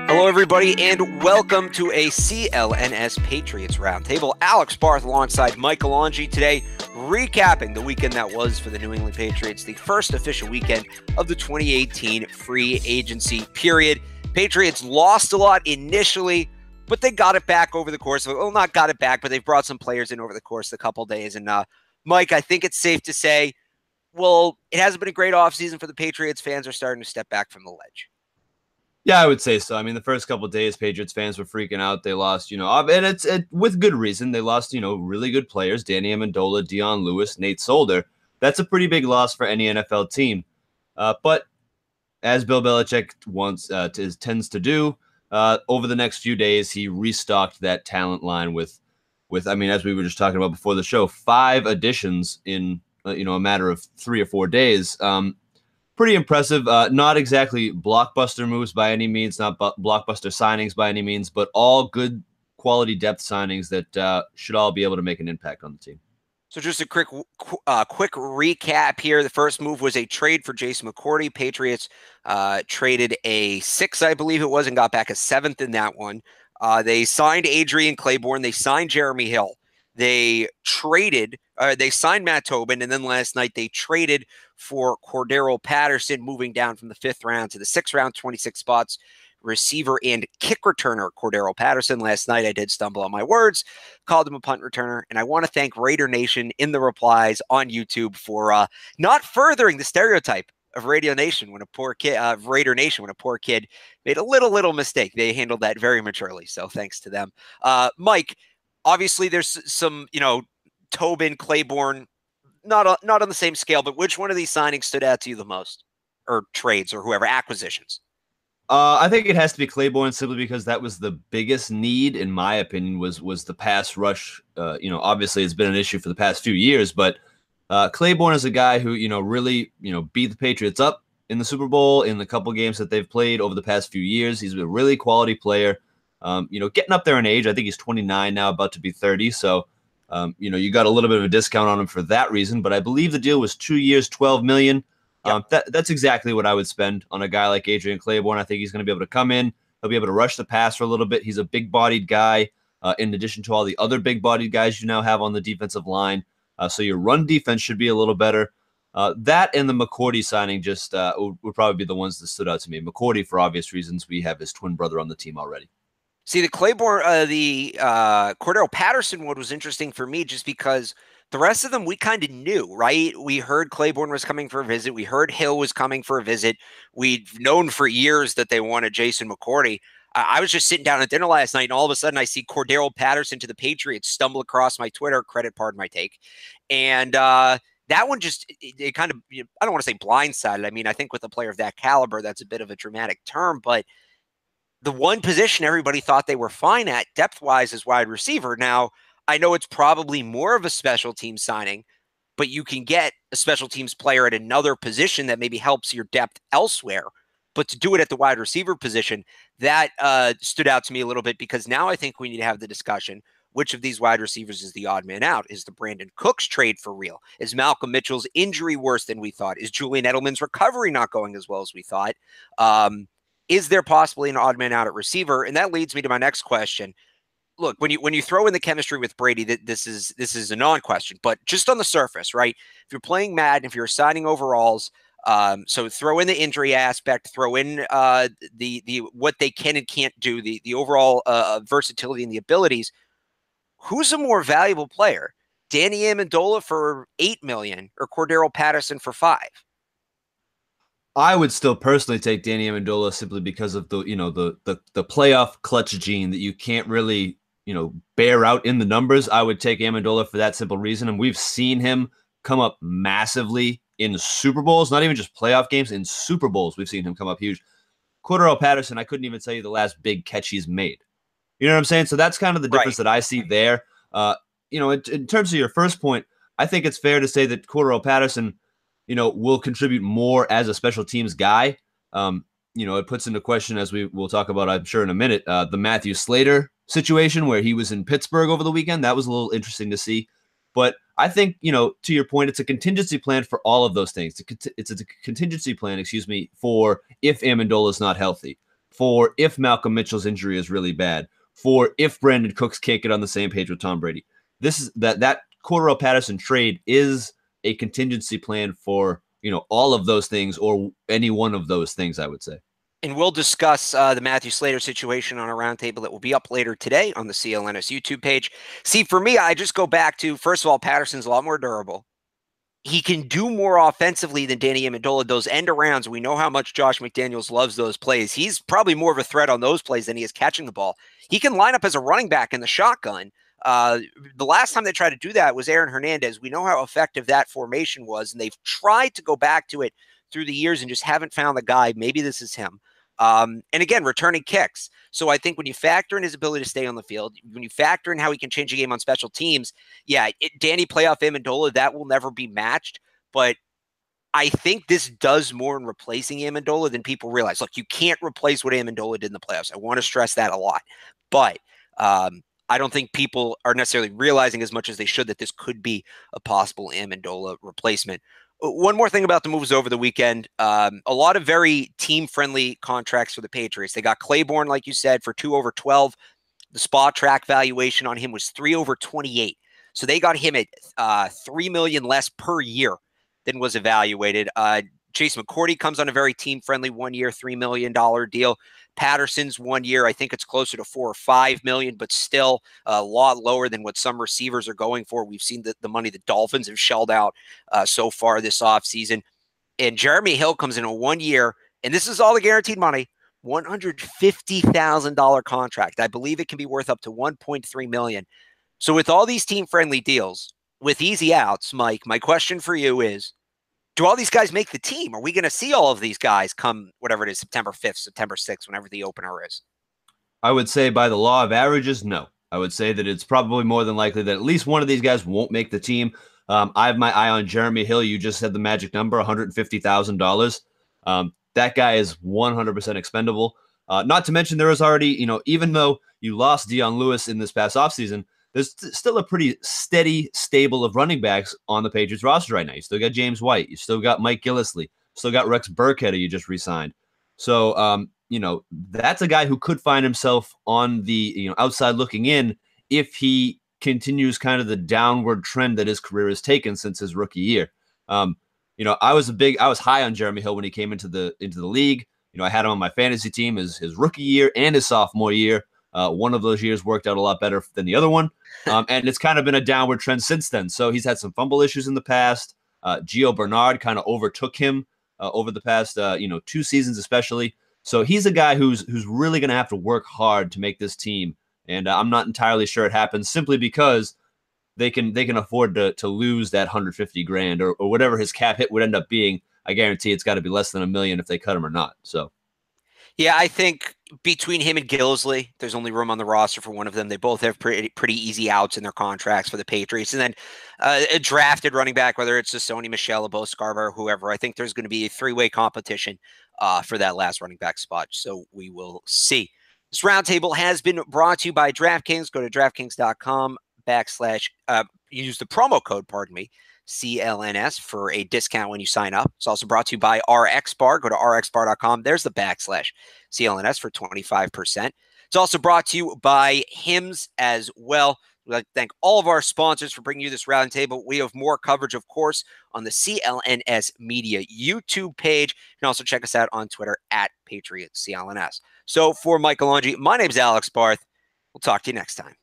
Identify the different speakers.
Speaker 1: Hello, everybody, and welcome to a CLNS Patriots Roundtable. Alex Barth alongside Michael Angie today, recapping the weekend that was for the New England Patriots, the first official weekend of the 2018 free agency period. Patriots lost a lot initially, but they got it back over the course of, well, not got it back, but they've brought some players in over the course of a couple days. And Mike, I think it's safe to say, well, it hasn't been a great offseason for the Patriots. Fans are starting to step back from the ledge.
Speaker 2: Yeah, I would say so. I mean, the first couple of days, Patriots fans were freaking out. They lost, and it's with good reason. They lost, really good players: Danny Amendola, Dion Lewis, Nate Solder. That's a pretty big loss for any NFL team. But as Bill Belichick tends to do, over the next few days, he restocked that talent line with, I mean, as we were just talking about before the show, 5 additions in a matter of 3 or 4 days. Pretty impressive. Not exactly blockbuster moves by any means, not blockbuster signings by any means, but all good quality depth signings that should all be able to make an impact on the team.
Speaker 1: So just a quick recap here. The first move was a trade for Jason McCourty. Patriots traded a 6th, I believe it was, and got back a 7th in that one. They signed Adrian Claiborne. They signed Jeremy Hill. They signed Matt Tobin, and then last night they traded for Cordero Patterson, moving down from the 5th round to the 6th round, 26 spots, receiver and kick returner Cordero Patterson. Last night I did stumble on my words, called him a punt returner, and I want to thank Raider Nation in the replies on YouTube for not furthering the stereotype of Raider Nation when a poor kid made a little mistake. They handled that very maturely, so thanks to them. Mike, obviously there's some, Tobin, Claiborne, not on the same scale, but which one of these signings stood out to you the most? Or trades or whoever, acquisitions?
Speaker 2: I think it has to be Claiborne simply because that was the biggest need, in my opinion, was the pass rush. Obviously it's been an issue for the past few years, but Claiborne is a guy who, really, beat the Patriots up in the Super Bowl in the couple games that they've played over the past few years. He's a really quality player, getting up there in age. I think he's 29 now, about to be 30. So, you got a little bit of a discount on him for that reason, but I believe the deal was 2 years, $12 million. Yep. That's exactly what I would spend on a guy like Adrian Claiborne. I think he's going to be able to come in. He'll be able to rush the pass for a little bit. He's a big-bodied guy, in addition to all the other big-bodied guys you now have on the defensive line. So your run defense should be a little better. That and the McCourty signing just would probably be the ones that stood out to me. McCourty, for obvious reasons, we have his twin brother on the team already.
Speaker 1: See, the Cordero Patterson one was interesting for me just because the rest of them we kind of knew, right? We heard Claiborne was coming for a visit. We heard Hill was coming for a visit. We've known for years that they wanted Jason McCourty. I was just sitting down at dinner last night, and all of a sudden I see Cordero Patterson to the Patriots stumble across my Twitter. Pardon my take. And that one just, it kind of, I don't want to say blindsided. I mean, I think with a player of that caliber, that's a bit of a dramatic term, but the one position everybody thought they were fine at depth-wise is wide receiver. Now, I know it's probably more of a special team signing, but you can get a special teams player at another position that maybe helps your depth elsewhere. But to do it at the wide receiver position, that stood out to me a little bit because now I think we need to have the discussion. Which of these wide receivers is the odd man out? Is the Brandon Cooks trade for real? Is Malcolm Mitchell's injury worse than we thought? Is Julian Edelman's recovery not going as well as we thought? Is there possibly an odd man out at receiver? And that leads me to my next question. Look, when you throw in the chemistry with Brady, this is a non-question, but just on the surface, right? If you're playing Madden, if you're assigning overalls, so throw in the injury aspect, throw in the what they can and can't do, the overall versatility and the abilities. Who's a more valuable player, Danny Amendola for $8 million or Cordero Patterson for $5 million?
Speaker 2: I would still personally take Danny Amendola simply because of the playoff clutch gene that you can't really, bear out in the numbers. I would take Amendola for that simple reason. And we've seen him come up massively in Super Bowls, not even just playoff games, in Super Bowls. We've seen him come up huge. Cordero Patterson, I couldn't even tell you the last big catch he's made. You know what I'm saying? So that's kind of the difference that I see there. In terms of your first point, I think it's fair to say that Cordero Patterson, will contribute more as a special teams guy. It puts into question, as we'll talk about, I'm sure, in a minute, the Matthew Slater situation where he was in Pittsburgh over the weekend. That was a little interesting to see. But I think, to your point, it's a contingency plan for all of those things. It's a contingency plan, for if Amendola is not healthy, for if Malcolm Mitchell's injury is really bad, for if Brandon Cooks can't get on the same page with Tom Brady. This is that Cordero Patterson trade is a contingency plan for, all of those things or any one of those things, I would say.
Speaker 1: And we'll discuss the Matthew Slater situation on a roundtable that will be up later today on the CLNS YouTube page. See, for me, I just go back to, first of all, Patterson's a lot more durable. He can do more offensively than Danny Amendola. Those end arounds, we know how much Josh McDaniels loves those plays. He's probably more of a threat on those plays than he is catching the ball. He can line up as a running back in the shotgun. The last time they tried to do that was Aaron Hernandez. We know how effective that formation was, and they've tried to go back to it through the years and just haven't found the guy. Maybe this is him. And again, returning kicks. So I think when you factor in his ability to stay on the field, when you factor in how he can change a game on special teams, yeah, Danny playoff Amendola, that will never be matched. But I think this does more in replacing Amendola than people realize. Look, you can't replace what Amendola did in the playoffs. I want to stress that a lot. But I don't think people are necessarily realizing as much as they should that this could be a possible Amendola replacement. One more thing about the moves over the weekend. A lot of very team-friendly contracts for the Patriots. They got Claiborne, like you said, for 2 over 12. The spot track valuation on him was 3 over 28. So they got him at $3 million less per year than was evaluated. Chase McCourty comes on a very team-friendly 1 year, $3 million deal. Patterson's 1 year, I think it's closer to 4 or 5 million, but still a lot lower than what some receivers are going for. We've seen the money the Dolphins have shelled out so far this offseason. And Jeremy Hill comes in a 1 year, and this is all the guaranteed money, $150,000 contract. I believe it can be worth up to 1.3 million. So with all these team-friendly deals, with easy outs, Mike, my question for you is, do all these guys make the team? Are we going to see all of these guys come whatever it is, September 5th, September 6th, whenever the opener is?
Speaker 2: I would say by the law of averages, no. I would say that it's probably more than likely that at least one of these guys won't make the team. I have my eye on Jeremy Hill. You just said the magic number, $150,000. That guy is 100% expendable. Not to mention there is already, even though you lost Dion Lewis in this past offseason, there's still a pretty steady stable of running backs on the Patriots roster right now. You still got James White. You still got Mike Gillislee. Still got Rex Burkhead, who you just re-signed. So, that's a guy who could find himself on the outside looking in if he continues kind of the downward trend that his career has taken since his rookie year. I was high on Jeremy Hill when he came into the league. I had him on my fantasy team his rookie year and his sophomore year. One of those years worked out a lot better than the other one. And it's kind of been a downward trend since then. So he's had some fumble issues in the past. Gio Bernard kind of overtook him over the past 2 seasons especially. So he's a guy who's really going to have to work hard to make this team. And I'm not entirely sure it happens simply because they can afford to lose that $150,000 or whatever his cap hit would end up being. I guarantee it's got to be less than $1 million if they cut him or not. So.
Speaker 1: Yeah, I think between him and Gillislee, there's only room on the roster for one of them. They both have pretty easy outs in their contracts for the Patriots. And then a drafted running back, whether it's Sony Michel, Bo Scarborough, whoever, I think there's going to be a 3-way competition for that last running back spot. So we will see. This roundtable has been brought to you by DraftKings. Go to DraftKings.com use the promo code, CLNS for a discount when you sign up. It's also brought to you by RxBar. Go to rxbar.com. There's the /CLNS for 25%. It's also brought to you by Hims as well. We'd like to thank all of our sponsors for bringing you this roundtable. We have more coverage, of course, on the CLNS Media YouTube page. You can also check us out on Twitter at Patriots CLNS. So for Michael Longi, my name's Alex Barth. We'll talk to you next time.